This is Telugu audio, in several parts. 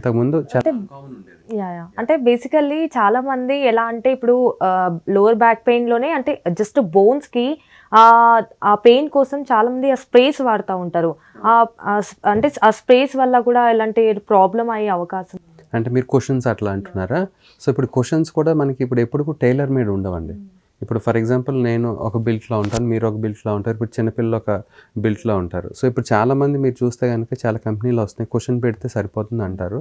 అంతకుముందు చాలా అంటే బేసికల్లీ చాలా మంది ఎలా అంటే ఇప్పుడు లోవర్ బ్యాక్ పెయిన్ లోనే అంటే జస్ట్ బోన్స్ కి ఆ పెయిన్ కోసం చాలా మంది ఆ స్ప్రేస్ వాడుతూ ఉంటారు. అంటే ఆ స్ప్రేస్ వల్ల కూడా ఇలాంటి ప్రాబ్లం అయ్యే అవకాశం. అంటే మీరు క్వశ్చన్స్ అట్లా అంటున్నారా? సో ఇప్పుడు క్వశ్చన్స్ కూడా మనకి ఇప్పుడు ఎప్పుడు టైలర్ మేడ్ ఉండవండి. ఇప్పుడు ఫర్ ఎగ్జాంపుల్ నేను ఒక బిల్ట్లో ఉంటాను, మీరు ఒక బిల్ట్లో ఉంటారు, ఇప్పుడు చిన్నపిల్లలు ఒక బిల్ట్లో ఉంటారు. సో ఇప్పుడు చాలామంది మీరు చూస్తే కనుక చాలా కంపెనీలు వస్తున్నాయి, క్వశ్చన్ పెడితే సరిపోతుంది అంటారు.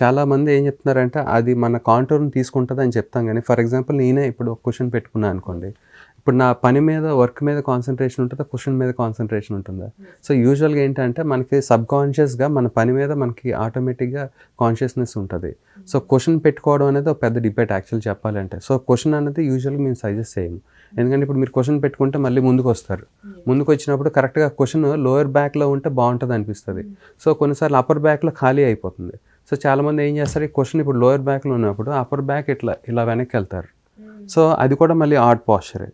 చాలామంది ఏం చెప్తున్నారంటే అది మన కాంటూర్ని తీసుకుంటుంది అని చెప్తాం. కానీ ఫర్ ఎగ్జాంపుల్ నేనే ఇప్పుడు ఒక క్వశ్చన్ పెట్టుకున్నాను అనుకోండి, ఇప్పుడు నా పని మీద వర్క్ మీద కాన్సన్ట్రేషన్ ఉంటుందా, క్వశ్చన్ మీద కాన్సన్ట్రేషన్ ఉంటుందా? సో యూజువల్గా ఏంటంటే మనకి సబ్కాన్షియస్గా మన పని మీద మనకి ఆటోమేటిక్గా కాన్షియస్నెస్ ఉంటుంది. సో క్వశ్చన్ పెట్టుకోవడం అనేది ఒక పెద్ద డిబేట్ యాక్చువల్ చెప్పాలంటే. సో క్వశ్చన్ అనేది యూజువల్గా మేము సజెస్ట్ చేయము. ఎందుకంటే ఇప్పుడు మీరు క్వశ్చన్ పెట్టుకుంటే మళ్ళీ ముందుకు వస్తారు, ముందుకు వచ్చినప్పుడు కరెక్ట్గా క్వశ్చన్ లోయర్ బ్యాక్లో ఉంటే బాగుంటుంది అనిపిస్తుంది. సో కొన్నిసార్లు అప్పర్ బ్యాక్లో ఖాళీ అయిపోతుంది. సో చాలామంది ఏం చేస్తారు, ఈ క్వశ్చన్ ఇప్పుడు లోయర్ బ్యాక్లో ఉన్నప్పుడు అప్పర్ బ్యాక్ ఇలా వెనక్కి వెళ్తారు. సో అది కూడా మళ్ళీ ఆడ్ పోస్చరే.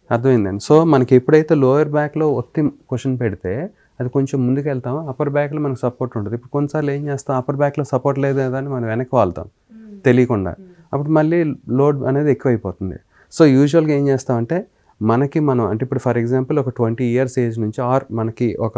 అర్థమైందండి. సో మనకి ఎప్పుడైతే లోయర్ బ్యాక్లో ఒత్తి క్వశ్చన్ పెడితే అది కొంచెం ముందుకు వెళ్తాం, అప్పర్ బ్యాక్లో మనకు సపోర్ట్ ఉంటుంది. ఇప్పుడు కొన్నిసార్లు ఏం చేస్తాం, అప్పర్ బ్యాక్లో సపోర్ట్ లేదు కదా అని మనం వెనక్కి వాళ్తాం తెలియకుండా, అప్పుడు మళ్ళీ లోడ్ అనేది ఎక్కువైపోతుంది. సో యూజువల్గా ఏం చేస్తామంటే మనం అంటే ఇప్పుడు ఫర్ ఎగ్జాంపుల్ ఒక 20 years ఏజ్ నుంచి ఆర్ మనకి ఒక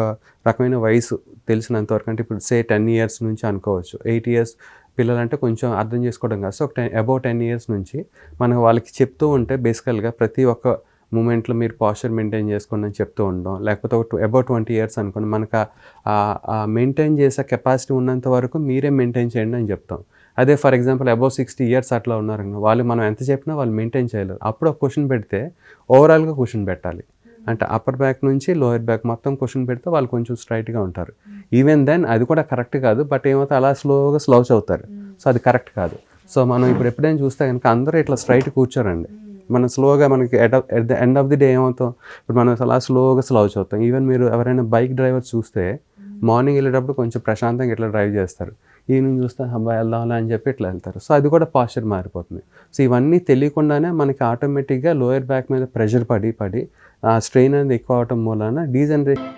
రకమైన వయసు తెలిసినంతవరకు, అంటే ఇప్పుడు సే 10 years నుంచి అనుకోవచ్చు, 8 years పిల్లలంటే కొంచెం అర్థం చేసుకోవడం కాదు. సో అబౌవ్ 10 years నుంచి మనం వాళ్ళకి చెప్తూ ఉంటే బేసికల్గా ప్రతి ఒక్క మూమెంట్లో మీరు పాస్చర్ మెయింటైన్ చేసుకోండి అని చెప్తూ ఉండడం, లేకపోతే ఒక అబౌవ్ 20 years అనుకోండి, మనకు మెయింటైన్ చేసే కెపాసిటీ ఉన్నంత వరకు మీరే మెయింటైన్ చేయండి అని చెప్తాం. అదే ఫర్ ఎగ్జాంపుల్ అబౌవ్ 60 years అట్లా ఉన్నారని వాళ్ళు మనం ఎంత చెప్పినా వాళ్ళు మెయింటైన్ చేయలేరు. అప్పుడు ఒక క్వశ్చన్ పెడితే ఓవరాల్గా క్వశ్చన్ పెట్టాలి, అంటే అప్పర్ బ్యాక్ నుంచి లోయర్ బ్యాక్ మొత్తం క్వశ్చన్ పెడితే వాళ్ళు కొంచెం స్ట్రైట్గా ఉంటారు. ఈవెన్ దెన్ అది కూడా కరెక్ట్ కాదు, బట్ ఏమవుతుంది అలా స్లోగా స్లౌచ్ అవుతారు. సో అది కరెక్ట్ కాదు. సో మనం ఇప్పుడు ఎప్పుడైనా చూస్తే కనుక అందరూ ఇట్లా స్ట్రైట్ కూర్చోరండి, మనం స్లోగా మనకి at the end of the day ఏమవుతాం, ఇప్పుడు మనం అలా స్లోగా స్లౌచ్ అవుతాం. ఈవెన్ మీరు ఎవరైనా బైక్ డ్రైవర్ చూస్తే మార్నింగ్ వెళ్ళేటప్పుడు కొంచెం ప్రశాంతంగా ఇట్లా డ్రైవ్ చేస్తారు, ఈవినింగ్ చూస్తే అబ్బాయి వెళ్దాంలే అని చెప్పి ఇట్లా వెళ్తారు. సో అది కూడా పాస్చర్ మారిపోతుంది. సో ఇవన్నీ తెలియకుండానే మనకి ఆటోమేటిక్గా లోయర్ బ్యాక్ మీద ప్రెషర్ పడి స్ట్రెయిన్ అనేది ఎక్కువ అవటం మూలాన డీజనరేషన్